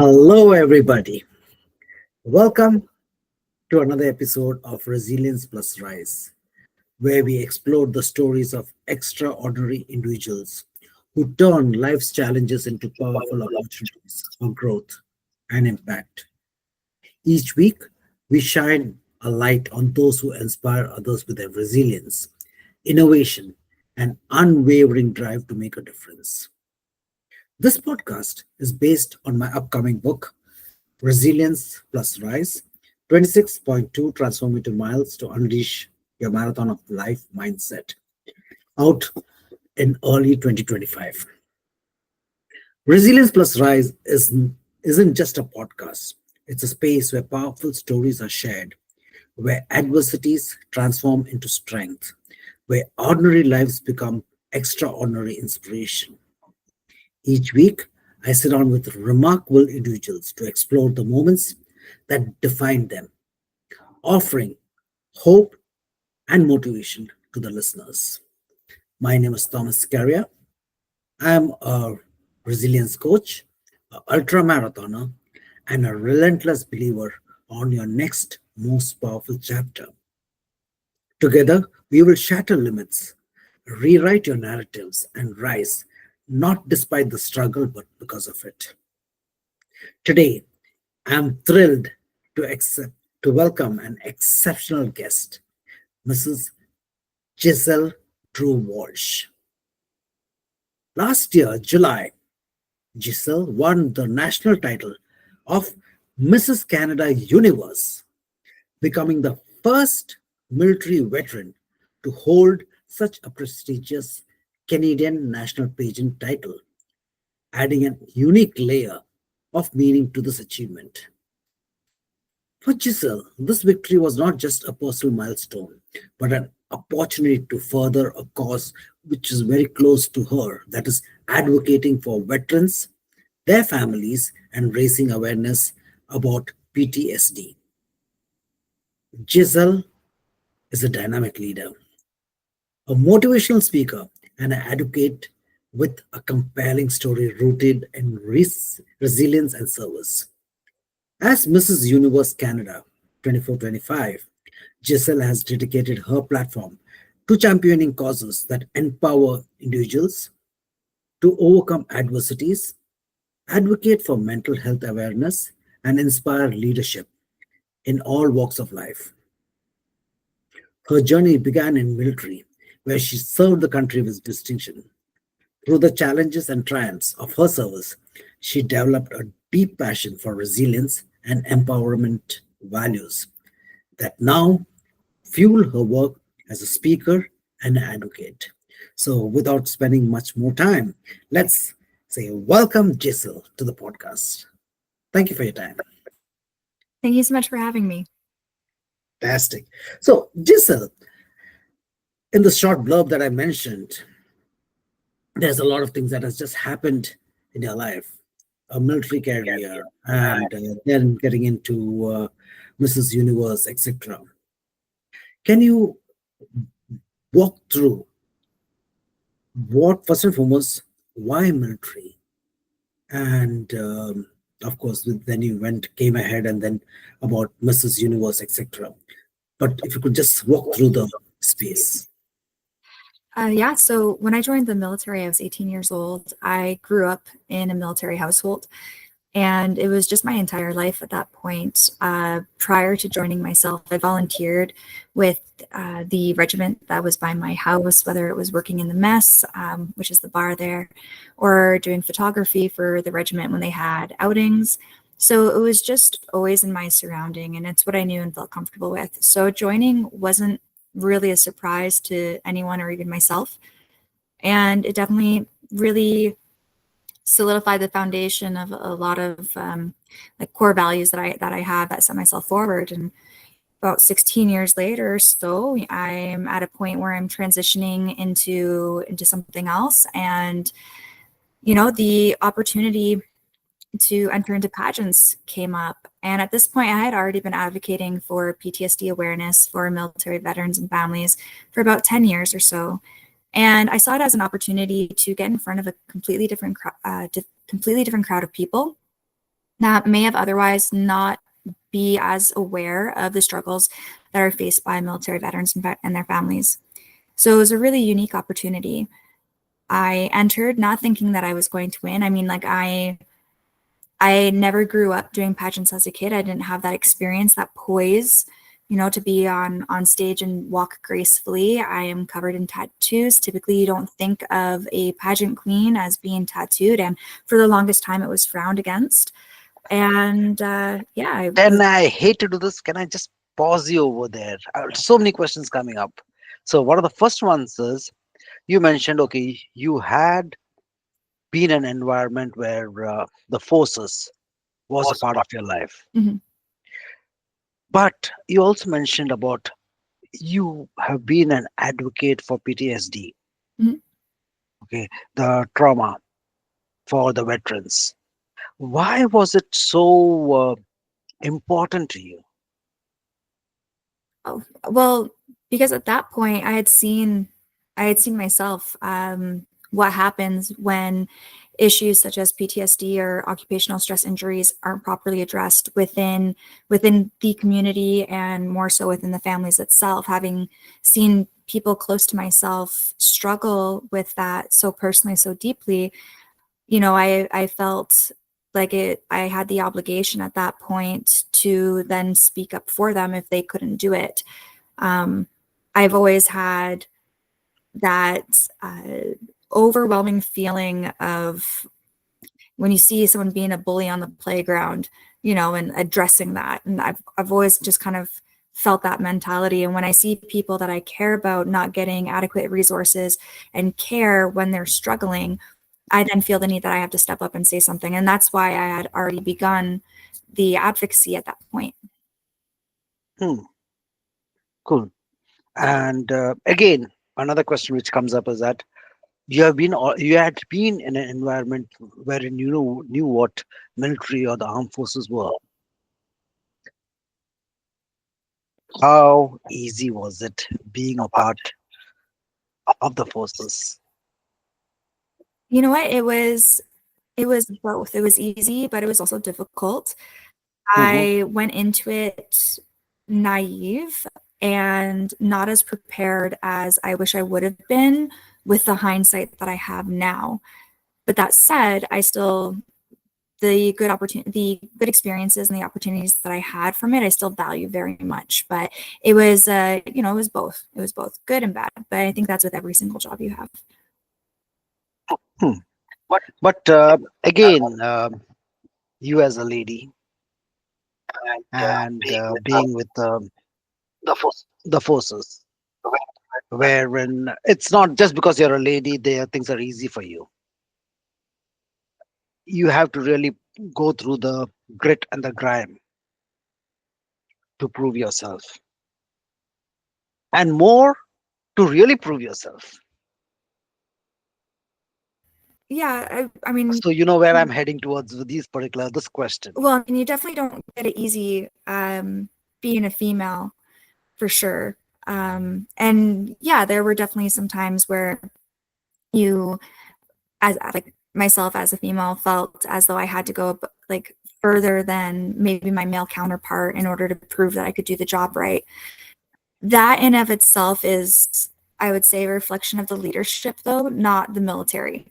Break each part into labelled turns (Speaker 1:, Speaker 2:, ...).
Speaker 1: Hello, everybody. Welcome to another episode of Resilience+Rise, where we explore the stories of extraordinary individuals who turn life's challenges into powerful opportunities for growth and impact. Each week, we shine a light on those who inspire others with their resilience, innovation, and unwavering drive to make a difference. This podcast is based on my upcoming book, Resilience plus Rise, 26.2 Transformative Miles to Unleash Your Marathon of Life Mindset, out in early 2025. Resilience plus Rise isn't just a podcast, it's a space where powerful stories are shared, where adversities transform into strength, where ordinary lives become extraordinary inspiration. Each week, I sit down with remarkable individuals to explore the moments that define them, offering hope and motivation to the listeners. My name is Thomas Scaria. I am a resilience coach, an ultra marathoner, and a relentless believer on your next most powerful chapter. Together, we will shatter limits, rewrite your narratives, and rise, not despite the struggle, but because of it. Today, I am thrilled to accept to welcome an exceptional guest, Mrs. Giselle Walsh. Last year, July, Giselle won the national title of Mrs. Canada Universe, becoming the first military veteran to hold such a prestigious Canadian national pageant title, adding a unique layer of meaning to this achievement. For Giselle, this victory was not just a personal milestone, but an opportunity to further a cause which is very close to her, that is, advocating for veterans, their families, and raising awareness about PTSD. Giselle is a dynamic leader, a motivational speaker, and an advocate with a compelling story rooted in resilience and service. As Mrs. Universe Canada 24-25, Giselle has dedicated her platform to championing causes that empower individuals to overcome adversities, advocate for mental health awareness, and inspire leadership in all walks of life. Her journey began in military, where she served the country with distinction. Through the challenges and triumphs of her service, she developed a deep passion for resilience and empowerment values that now fuel her work as a speaker and advocate. So, without spending much more time, let's say welcome Giselle to the podcast. Thank you for your time.
Speaker 2: Thank you so much for having me.
Speaker 1: Fantastic. So, Giselle, in the short blurb that I mentioned, there's a lot of things that has just happened in your life, a military career, and then getting into Mrs. Universe, etc. Can you walk through what, first and foremost, why military? And of course, then you came ahead, and then about Mrs. Universe, etc. But if you could just walk through the space.
Speaker 2: So when I joined the military, I was 18 years old. I grew up in a military household, and it was just my entire life at that point. Prior to joining myself, I volunteered with the regiment that was by my house, whether it was working in the mess, which is the bar there, or doing photography for the regiment when they had outings. So it was just always in my surrounding, and it's what I knew and felt comfortable with. So joining wasn't really a surprise to anyone or even myself. And it definitely really solidified the foundation of a lot of like core values that I have that set myself forward. And about 16 years later or so, I'm at a point where I'm transitioning into something else. And, the opportunity to enter into pageants came up. And at this point, I had already been advocating for PTSD awareness for military veterans and families for about 10 years or so. And I saw it as an opportunity to get in front of a completely different crowd of people that may have otherwise not be as aware of the struggles that are faced by military veterans and their families. So it was a really unique opportunity. I entered not thinking that I was going to win. I mean, like I never grew up doing pageants as a kid. I didn't have that experience, that poise, to be on stage and walk gracefully. I am covered in tattoos. Typically, you don't think of a pageant queen as being tattooed, and for the longest time, it was frowned against. And yeah, I was.
Speaker 3: And I hate to do this. Can I just pause you over there? So many questions coming up. So one of the first ones is you mentioned, okay, you had been in an environment where the forces was a part of your life,
Speaker 2: Mhm,
Speaker 3: but you also mentioned about you have been an advocate for PTSD,
Speaker 2: mhm.
Speaker 3: okay, the trauma for the veterans. Why was it so important to you?
Speaker 2: Oh, well, because at that point I had seen myself, what happens when issues such as PTSD or occupational stress injuries aren't properly addressed within the community and more so within the families itself. Having seen people close to myself struggle with that so personally, so deeply, I felt like I had the obligation at that point to then speak up for them if they couldn't do it. Um, I've always had that overwhelming feeling of when you see someone being a bully on the playground, and addressing that. And I've always just kind of felt that mentality. And when I see people that I care about not getting adequate resources and care when they're struggling, I then feel the need that I have to step up and say something. And that's why I had already begun the advocacy at that point.
Speaker 3: Hmm, cool. And again, another question which comes up is that you had been in an environment wherein you knew what military or the armed forces were. How easy was it being a part of the forces?
Speaker 2: You know what? It was both. It was easy, but it was also difficult.
Speaker 3: Hmm.
Speaker 2: I went into it naive and not as prepared as I wish I would have been with the hindsight that I have now. But that said, I still the good experiences and the opportunities that I had from it, I still value very much. But it was both. It was both good and bad. But I think that's with every single job you have.
Speaker 3: Hmm. But again, you as a lady and being with the forces, wherein it's not just because you're a lady, there things are easy for you. You have to really go through the grit and the grime to prove yourself, and more to really prove yourself.
Speaker 2: Yeah, I mean,
Speaker 3: So you know where I'm heading towards with these particular this question.
Speaker 2: well, and you definitely don't get it easy being a female for sure. And yeah, there were definitely some times where you, as like myself as a female, felt as though I had to go like further than maybe my male counterpart in order to prove that I could do the job right. That in of itself is, I would say, a reflection of the leadership, though, not the military,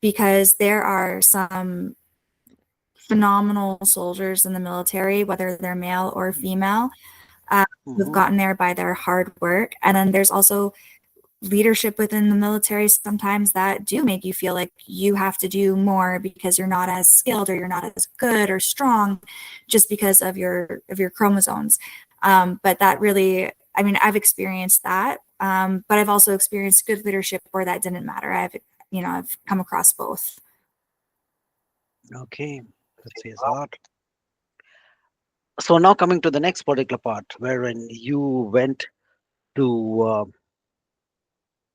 Speaker 2: because there are some phenomenal soldiers in the military, whether they're male or female, who've
Speaker 3: Hmm.
Speaker 2: gotten there by their hard work. And then there's also leadership within the military sometimes that do make you feel like you have to do more because you're not as skilled or you're not as good or strong just because of your chromosomes. But that really, I mean, I've experienced that, but I've also experienced good leadership where that didn't matter. I've come across both.
Speaker 3: Okay, that says a lot. So now coming to the next particular part, wherein you went to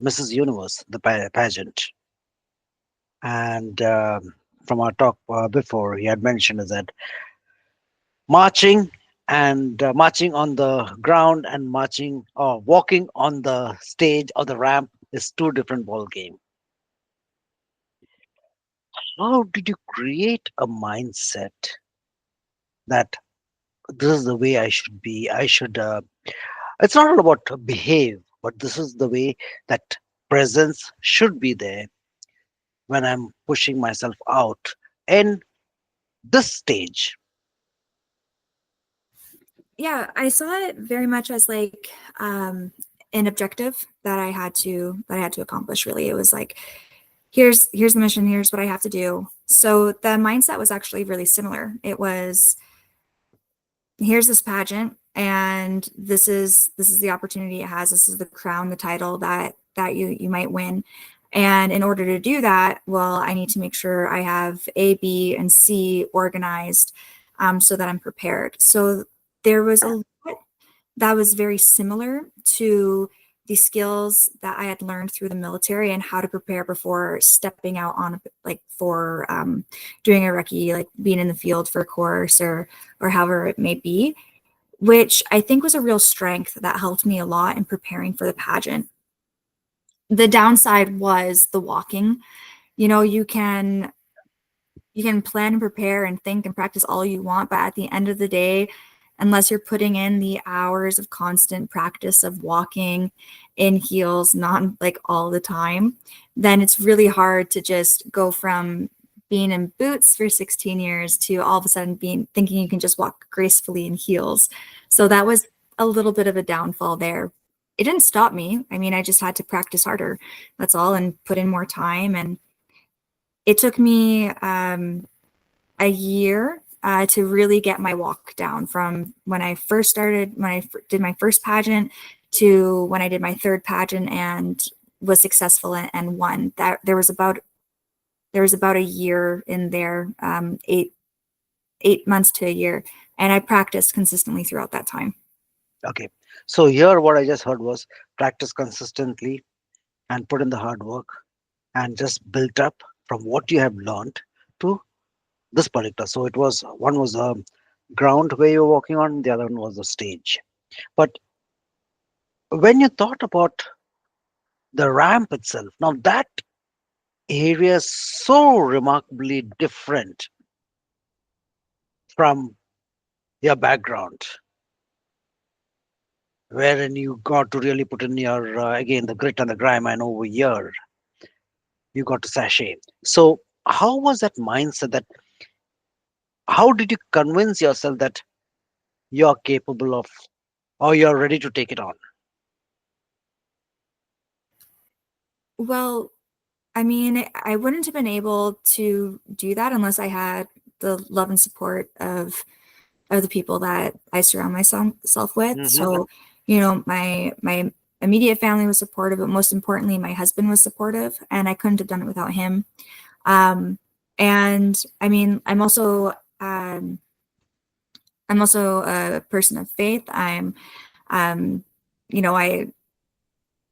Speaker 3: Mrs. Universe, the pageant, and from our talk before, he had mentioned is that marching and marching on the ground and marching or walking on the stage or the ramp is two different ball game. How did you create a mindset that this is the way I should be. I should. It's not all about to behave, but this is the way that presence should be there when I'm pushing myself out. And this stage,
Speaker 2: Yeah, I saw it very much as like an objective that I had to accomplish. Really, it was like, here's the mission, here's what I have to do. So the mindset was actually really similar. It was, here's this pageant, and this is the opportunity it has. This is the crown, the title that you might win. And in order to do that, well, I need to make sure I have A, B, and C organized, so that I'm prepared. So there was a lot that was very similar to the skills that I had learned through the military and how to prepare before stepping out on like for doing a recce, like being in the field for a course or however it may be, which I think was a real strength that helped me a lot in preparing for the pageant. The downside was the walking. You know, you can plan and prepare and think and practice all you want, but at the end of the day, unless you're putting in the hours of constant practice of walking in heels, not like all the time, then it's really hard to just go from being in boots for 16 years to all of a sudden being thinking you can just walk gracefully in heels. So that was a little bit of a downfall there. It didn't stop me. I mean, I just had to practice harder. That's all, and put in more time. And it took me a year to really get my walk down, from when I first started, when I did my first pageant, to when I did my third pageant and was successful and won. That there was about a year in there, 8 months to a year, and I practiced consistently throughout that time.
Speaker 3: okay. So here, what I just heard was practice consistently and put in the hard work and just built up from what you have learned to this particular. So it was one was a ground where you're walking on, the other one was the stage. But when you thought about the ramp itself, now that area is so remarkably different from your background, wherein you got to really put in your again the grit and the grime, and over here you got to sashay. So how was that mindset? That how did you convince yourself that you're capable of, or you're ready to take it on?
Speaker 2: Well, I mean, I wouldn't have been able to do that unless I had the love and support of the people that I surround myself with.
Speaker 3: Hmm.
Speaker 2: So, you know, my immediate family was supportive, but most importantly, my husband was supportive, and I couldn't have done it without him. Um, and I mean, I'm also a person of faith. Um, you know, I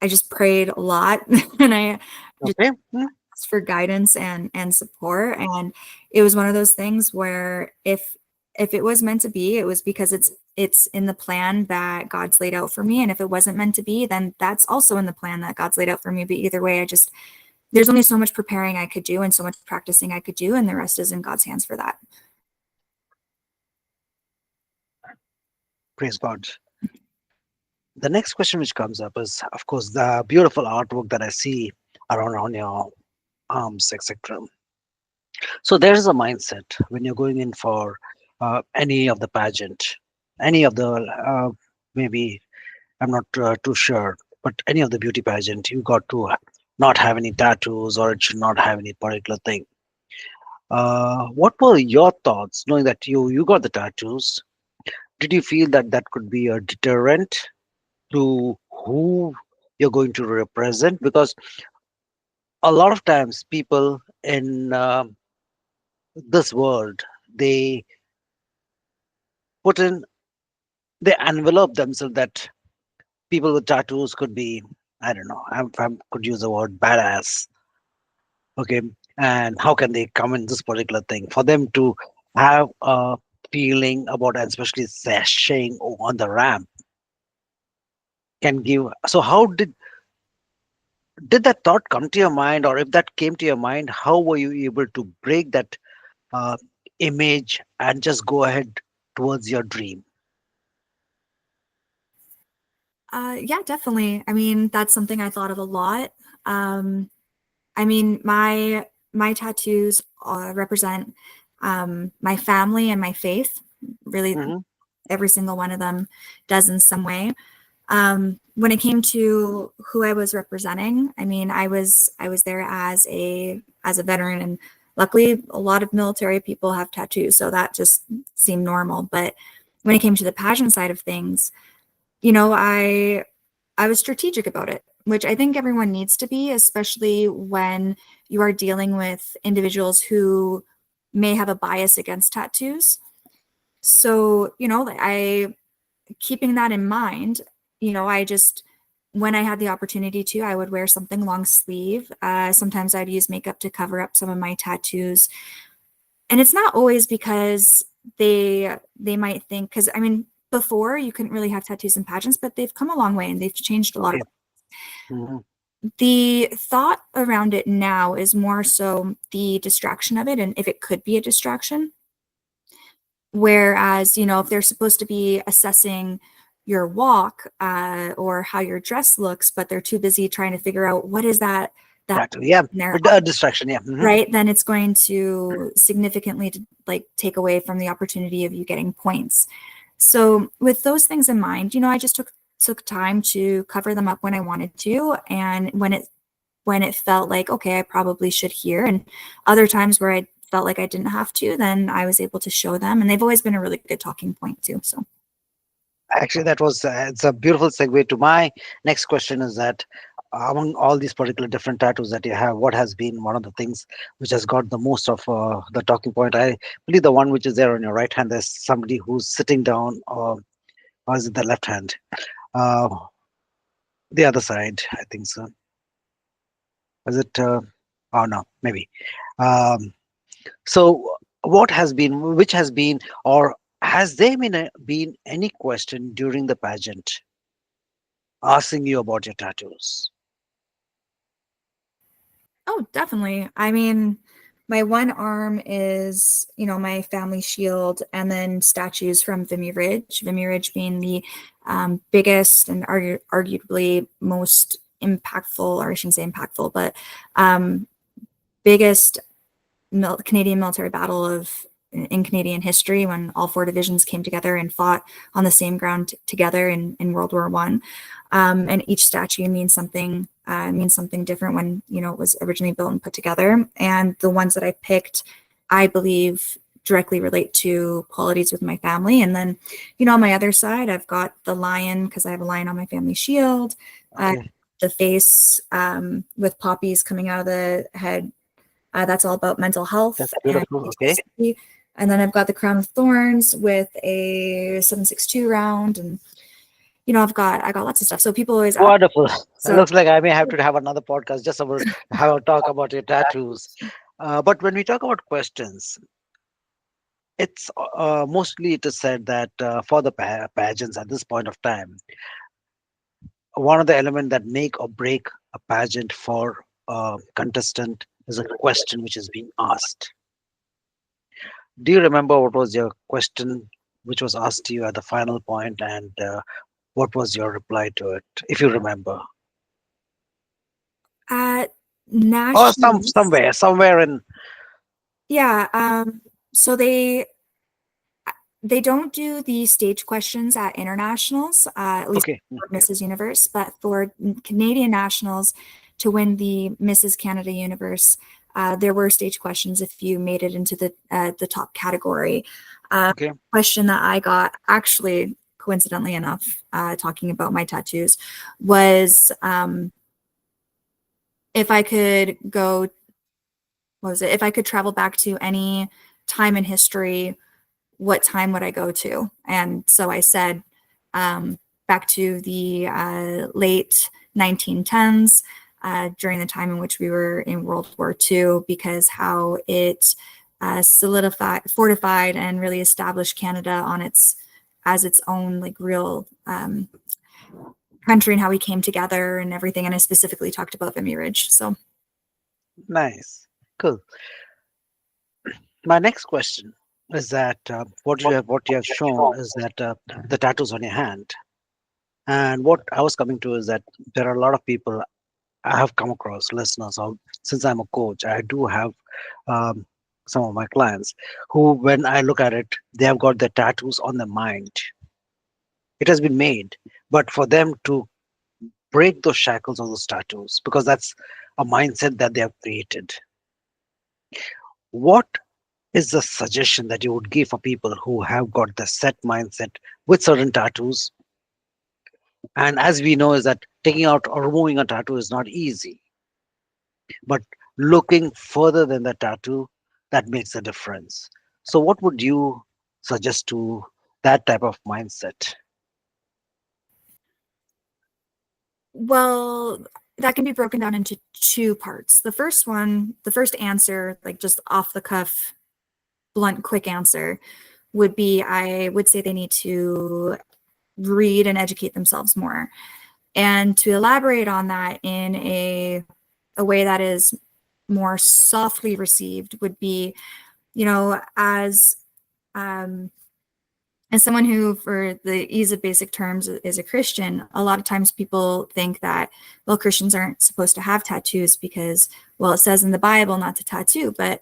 Speaker 2: just prayed a lot, and I
Speaker 3: Okay. Mm.
Speaker 2: for guidance and support. And it was one of those things where if it was meant to be, it was because it's in the plan that God's laid out for me. And if it wasn't meant to be, then that's also in the plan that God's laid out for me. But either way, I just, there's only so much preparing I could do and so much practicing I could do, and the rest is in God's hands for that.
Speaker 3: Praise God. The next question which comes up is, of course, the beautiful artwork that I see around on your arms, etc. So there is a mindset when you're going in for any of the pageant, any of the maybe I'm not too sure, but any of the beauty pageant, you got to not have any tattoos, or it should not have any particular thing. What were your thoughts knowing that you got the tattoos? Did you feel that that could be a deterrent to who you're going to represent? Because a lot of times people in this world, they put in, they envelope themselves that people with tattoos could be, I don't know, I could use the word badass. Okay. And how can they come in this particular thing for them to have a feeling about, and especially sashaying on the ramp can give. So how did that thought come to your mind, or if that came to your mind, how were you able to break that uh, image and just go ahead towards your dream?
Speaker 2: Yeah, definitely. I mean, that's something I thought of a lot. Um, I mean, my tattoos represent my family and my faith. Really,
Speaker 3: Hmm.
Speaker 2: every single one of them does in some way. When it came to who I was representing, I mean, I was there as a veteran, and luckily, a lot of military people have tattoos, so that just seemed normal. But when it came to the pageant side of things, you know, I was strategic about it, which I think everyone needs to be, especially when you are dealing with individuals who may have a bias against tattoos. So, I keeping that in mind, I just when I had the opportunity to, I would wear something long sleeve. Sometimes I'd use makeup to cover up some of my tattoos, and it's not always because they might think, because I mean, before you couldn't really have tattoos in pageants, but they've come a long way and they've changed a lot of.
Speaker 3: Okay. Hmm.
Speaker 2: The thought around it now is more so the distraction of it, and if it could be a distraction. Whereas, if they're supposed to be assessing your walk or how your dress looks, but they're too busy trying to figure out what is that
Speaker 3: Exactly. Yeah.
Speaker 2: in their,
Speaker 3: But distraction. Yeah. Hmm.
Speaker 2: right, then it's going to significantly like take away from the opportunity of you getting points. So with those things in mind, I just took time to cover them up when I wanted to, and when it felt like, okay, I probably should hear, and other times where I felt like I didn't have to, then I was able to show them, and they've always been a really good talking point too. So
Speaker 3: Actually, that was it's a beautiful segue to my next question. Is that among all these particular different tattoos that you have, what has been one of the things which has got the most of the talking point? I believe the one which is there on your right hand. There's somebody who's sitting down, or is it the left hand? Uh, the other side, I think so. Is it? Oh no, maybe. Um, so, what has been, which has been, or has there been any question during the pageant asking you about your tattoos?
Speaker 2: oh, definitely. I mean, my one arm is, my family shield, and then statues from Vimy Ridge being the biggest and arguably most impactful, or I shouldn't say impactful, but um, biggest Canadian military battle in Canadian history, when all four divisions came together and fought on the same ground together in World War One. And each statue means something different when it was originally built and put together. And the ones that I picked, I believe, directly relate to qualities with my family. And then, on my other side, I've got the lion, because I have a lion on my family shield.
Speaker 3: Okay,
Speaker 2: The face with poppies coming out of the head, that's all about mental health
Speaker 3: that's
Speaker 2: and
Speaker 3: beautiful. Okay,
Speaker 2: PTSD. And then I've got the crown of thorns with a 7.62 round, and I got lots of stuff. So people always ask.
Speaker 3: wonderful. It
Speaker 2: So
Speaker 3: looks like I may have to have another podcast just about have a talk about your tattoos. But when we talk about questions, it's mostly it is said that for the pageants at this point of time, one of the elements that make or break a pageant for a contestant is a question which is being asked. Do you remember what was your question which was asked to you at the final point, and what was your reply to it, if you remember?
Speaker 2: at
Speaker 3: Or
Speaker 2: nationals,
Speaker 3: somewhere in.
Speaker 2: yeah. So they don't do the stage questions at internationals, at least
Speaker 3: Okay,
Speaker 2: for
Speaker 3: okay,
Speaker 2: Mrs. Universe, but for Canadian nationals to win the Mrs. Canada Universe, there were stage questions if you made it into the top category.
Speaker 3: okay,
Speaker 2: Question that I got, actually, coincidentally enough, talking about my tattoos, was if I could go, what was it? If I could travel back to any time in history, what time would I go to? And so I said back to the late 1910s, during the time in which we were in World War II, because how it fortified, and really established Canada on as its own like real country, and how we came together and everything. And I specifically talked about Vimy Ridge. So
Speaker 3: nice, cool. My next question. is that what you have shown is that the tattoos on your hand. And what I was coming to is that there are a lot of people I have come across, listeners, or since I'm a coach, I do have um, some of my clients who, when I look at it, they have got their tattoos on their mind. It has been made, but for them to break those shackles of those tattoos, because that's a mindset that they have created. What is the suggestion that you would give for people who have got the set mindset with certain tattoos? And as we know, is that taking out or removing a tattoo is not easy, but looking further than the tattoo, that makes a difference. So what would you suggest to that type of mindset?
Speaker 2: Well, that can be broken down into two parts. The first one, the first answer, like just off the cuff, blunt, quick answer, would be I would say they need to read and educate themselves more. And to elaborate on that in a way that is more softly received would be, you know, um, as someone who, for the ease of basic terms, is a Christian, a lot of times people think that, well, Christians aren't supposed to have tattoos because, well, it says in the Bible not to tattoo, but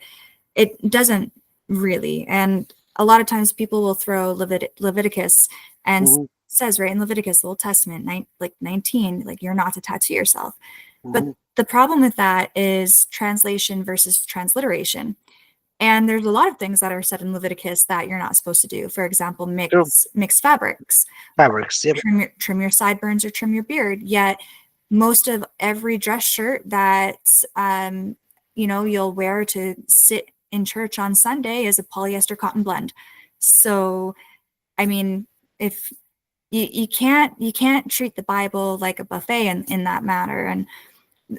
Speaker 2: it doesn't really. And a lot of times people will throw Leviticus and
Speaker 3: Hmm.
Speaker 2: says right in Leviticus, the Old Testament, like 19, like you're not to tattoo yourself. But
Speaker 3: Hmm.
Speaker 2: the problem with that is translation versus transliteration. And there's a lot of things that are said in Leviticus that you're not supposed to do. For example,
Speaker 3: True.
Speaker 2: mix fabrics,
Speaker 3: Fabrics. Yep.
Speaker 2: trim your sideburns or trim your beard. Yet most of every dress shirt that you'll wear to sit in church on Sunday is a polyester cotton blend. So I mean, if you can't treat the Bible like a buffet in that matter. And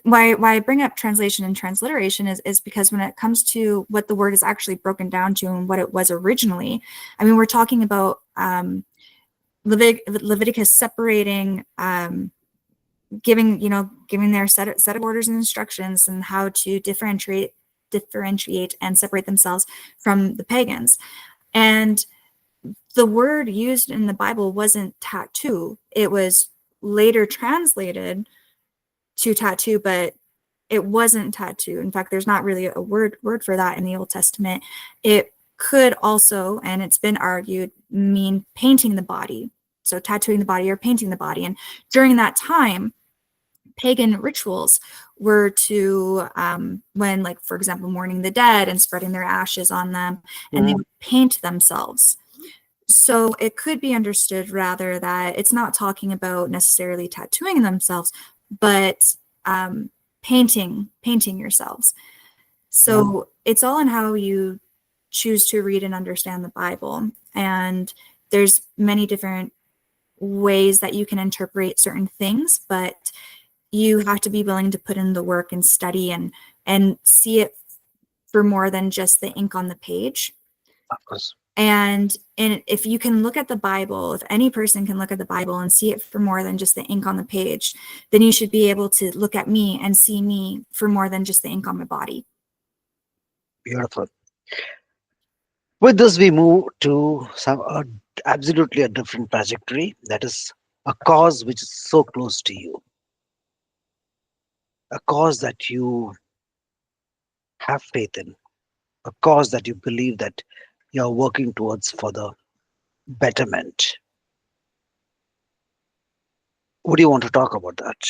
Speaker 2: why I bring up translation and transliteration is because when it comes to what the word is actually broken down to and what it was originally, I mean, we're talking about Leviticus separating, giving their set of orders and instructions and how to differentiate and separate themselves from the pagans. And the word used in the Bible wasn't tattoo. It was later translated to tattoo, but it wasn't tattoo. In fact, there's not really a word for that in the Old Testament. It could also, and it's been argued, mean painting the body. So tattooing the body or painting the body. And during that time, pagan rituals were to, when, like, for example, mourning the dead and spreading their ashes on them, and they
Speaker 3: Hmm.
Speaker 2: would paint themselves. So it could be understood rather that it's not talking about necessarily tattooing themselves, but painting yourselves.
Speaker 3: Hmm.
Speaker 2: So it's all in how you choose to read and understand the Bible. And there's many different ways that you can interpret certain things, but you have to be willing to put in the work and study and see it for more than just the ink on the page.
Speaker 3: Of course.
Speaker 2: And if you can look at the Bible, if any person can look at the Bible and see it for more than just the ink on the page, then you should be able to look at me and see me for more than just the ink on my body.
Speaker 3: Beautiful. With this, we move to some absolutely a different trajectory. That is a cause which is so close to you, a cause that you have faith in, a cause that you believe that you're working towards for the betterment. What do you want to talk about that?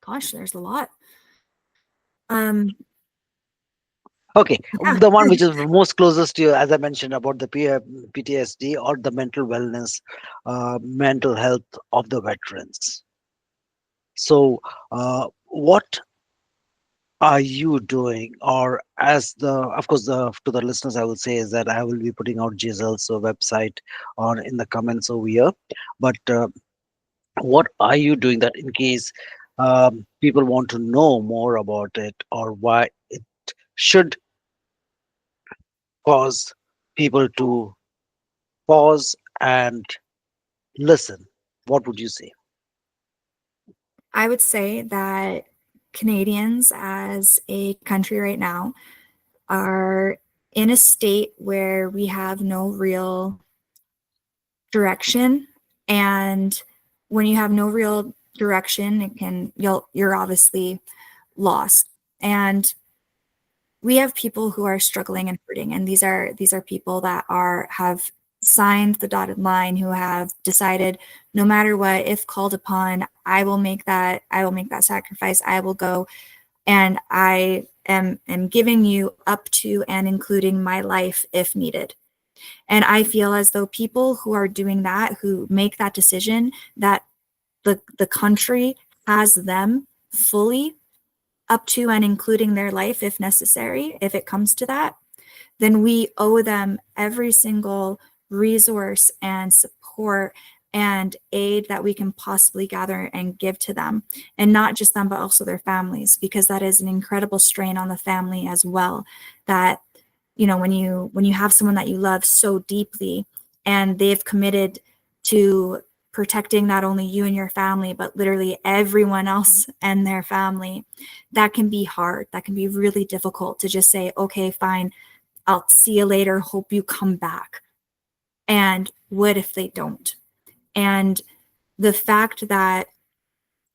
Speaker 2: Gosh, there's a lot. Um,
Speaker 3: Okay,
Speaker 2: yeah,
Speaker 3: the one which is most closest to you, as I mentioned, about the PTSD or the mental wellness, mental health of the veterans. So, what are you doing? Or as the, of course, the to the listeners, I will say is that I will be putting out Giselle's website on in the comments over here. But what are you doing that in case people want to know more about it, or why it should cause people to pause and listen? What would you say?
Speaker 2: I would say that Canadians as a country right now are in a state where we have no real direction. And when you have no real direction, you're obviously lost. And we have people who are struggling and hurting, and these are people that have signed the dotted line, who have decided, no matter what, if called upon, I will make that sacrifice. I will go, and I am giving you up to and including my life if needed. And I feel as though people who are doing that, who make that decision, that the country has them fully up to and including their life if necessary, if it comes to that, then we owe them every single resource and support and aid that we can possibly gather and give to them. And not just them, but also their families, because that is an incredible strain on the family as well. That, when you have someone that you love so deeply and they've committed to protecting not only you and your family, but literally everyone else and their family, that can be hard. That can be really difficult to just say, okay, fine, I'll see you later, hope you come back. And what if they don't? And the fact that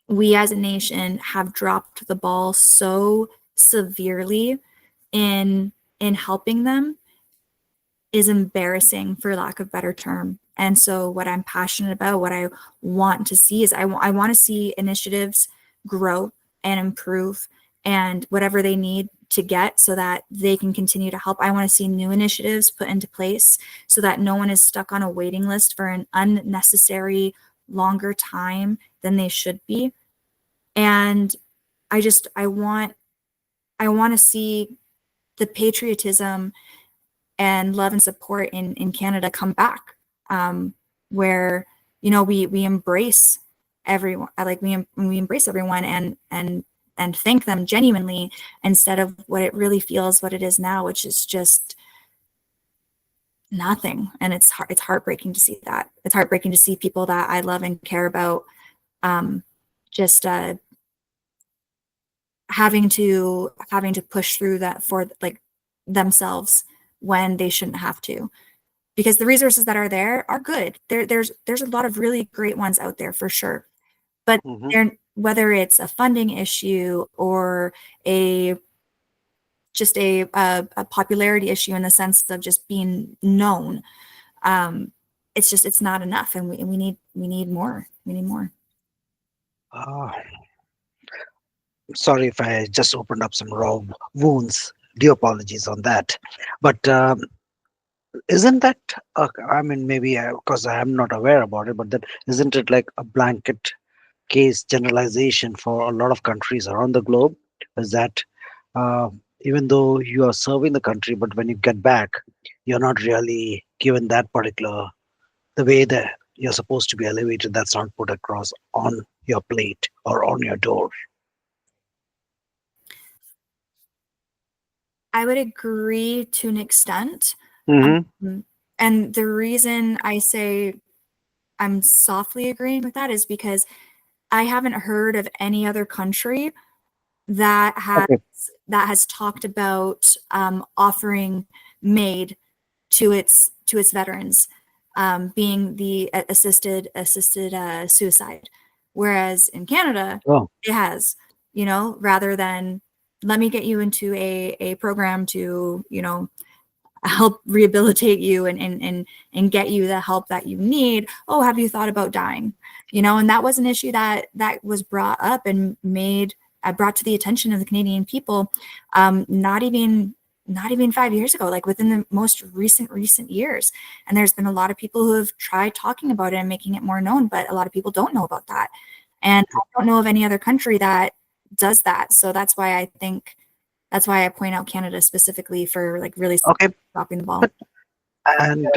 Speaker 2: we as a nation have dropped the ball so severely in helping them is embarrassing, for lack of better term. And so what I'm passionate about, what I want to see is I want to see initiatives grow and improve, and whatever they need to get so that they can continue to help. I want to see new initiatives put into place so that no one is stuck on a waiting list for an unnecessary longer time than they should be. And I want to see the patriotism and love and support in Canada come back, where we embrace everyone, like we embrace everyone and thank them genuinely, instead of what it really feels, what it is now, which is just nothing. And it's heartbreaking to see that. It's heartbreaking to see people that I love and care about, just having to push through that for like themselves when they shouldn't have to, because the resources that are there are good. There's a lot of really great ones out there for sure, but
Speaker 3: Hmm.
Speaker 2: whether it's a funding issue or a just a popularity issue in the sense of just being known, it's not enough, and we need more. We need more.
Speaker 3: Uh, Sorry if I just opened up some raw wounds. Due apologies on that. But isn't that, I mean, maybe because I am not aware about it, but then isn't it like a blanket case generalization for a lot of countries around the globe? Is that uh, even though you are serving the country, but when you get back, you're not really given that particular, the way that you're supposed to be elevated, that's not put across on your plate or on your door.
Speaker 2: I would agree to an extent.
Speaker 3: Hmm.
Speaker 2: And the reason I say I'm softly agreeing with that is because I haven't heard of any other country that has
Speaker 3: Okay.
Speaker 2: that has talked about offering MAID to its veterans, being the assisted suicide, whereas in Canada
Speaker 3: Oh,
Speaker 2: it has, rather than let me get you into a program to help rehabilitate you and get you the help that you need. Oh, have you thought about dying? And that was an issue that was brought up and brought to the attention of the Canadian people, not even 5 years ago, like within the most recent years. And there's been a lot of people who have tried talking about it and making it more known, but a lot of people don't know about that. And I don't know of any other country that does that. So that's why I point out Canada specifically for like really
Speaker 3: okay.
Speaker 2: dropping the ball.
Speaker 3: And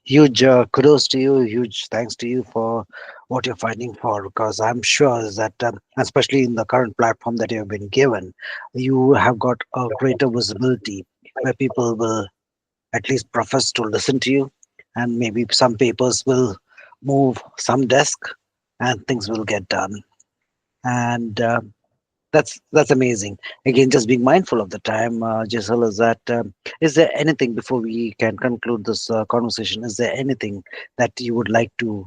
Speaker 3: huge kudos to you, huge thanks to you for what you're fighting for, because I'm sure that, especially in the current platform that you have been given, you have got a greater visibility where people will at least profess to listen to you, and maybe some papers will move some desk and things will get done. And That's amazing. Again, just being mindful of the time, Giselle, is there anything before we can conclude this conversation? Is there anything that you would like to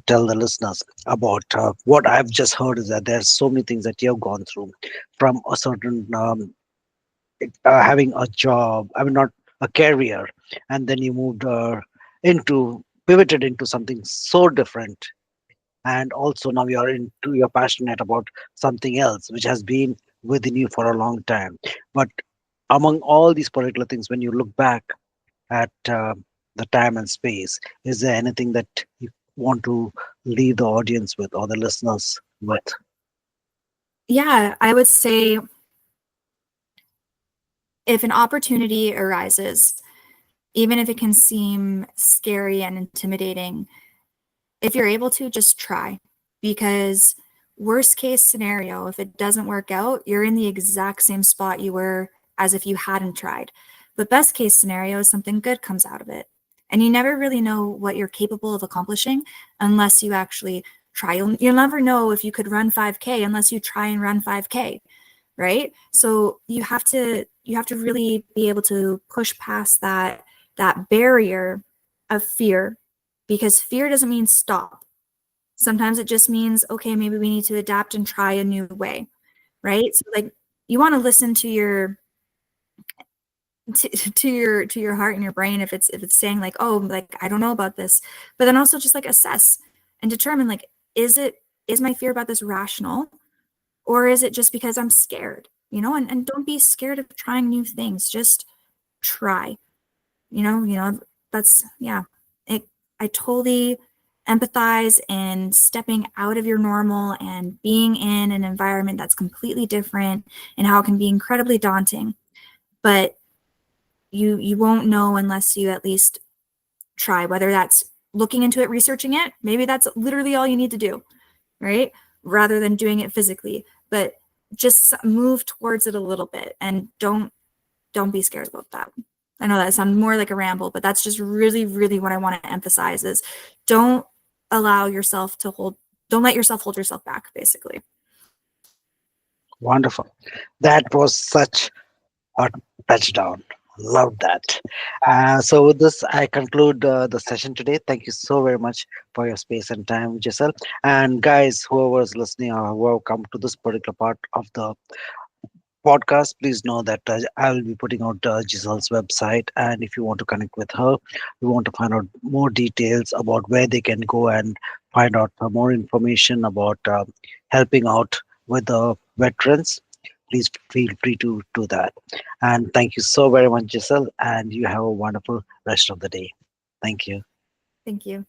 Speaker 3: tell the listeners about what I've just heard? Is that there's so many things that you've gone through, from a certain having a job, I mean, not a career, and then you moved into pivoted into something so different, and also now you're passionate about something else which has been within you for a long time. But among all these particular things, when you look back at the time and space, is there anything that you want to leave the audience with, or the listeners with?
Speaker 2: Yeah, I would say if an opportunity arises, even if it can seem scary and intimidating, if you're able to, just try. Because worst case scenario, if it doesn't work out, you're in the exact same spot you were as if you hadn't tried. But best case scenario, something good comes out of it. And you never really know what you're capable of accomplishing unless you actually try. You'll never know if you could run 5K unless you try and run 5K, right? So you have to really be able to push past that barrier of fear, because fear doesn't mean stop. Sometimes it just means, okay, maybe we need to adapt and try a new way, right? So like you want to listen to your to your heart and your brain if it's saying like, oh, like I don't know about this, but then also just like assess and determine like, is my fear about this rational, or is it just because I'm scared? And don't be scared of trying new things. Just try. That's, yeah. It I totally empathize in stepping out of your normal and being in an environment that's completely different, and how it can be incredibly daunting. But you won't know unless you at least try, whether that's looking into it, researching it. Maybe that's literally all you need to do, right? Rather than doing it physically. But just move towards it a little bit, and don't be scared about that. I know that sounds more like a ramble, but that's just really, really what I want to emphasize is don't allow yourself to hold, don't let yourself hold yourself back, basically.
Speaker 3: Wonderful. That was such a touchdown. Love that. So with this, I conclude the session today. Thank you so very much for your space and time, Giselle. And guys, whoever is listening or who have come to this particular part of the podcast, please know that I will be putting out Giselle's website. And if you want to connect with her, you want to find out more details about where they can go and find out more information about helping out with the veterans, please feel free to do that. And thank you so very much, Giselle. And you have a wonderful rest of the day. Thank you.
Speaker 2: Thank you.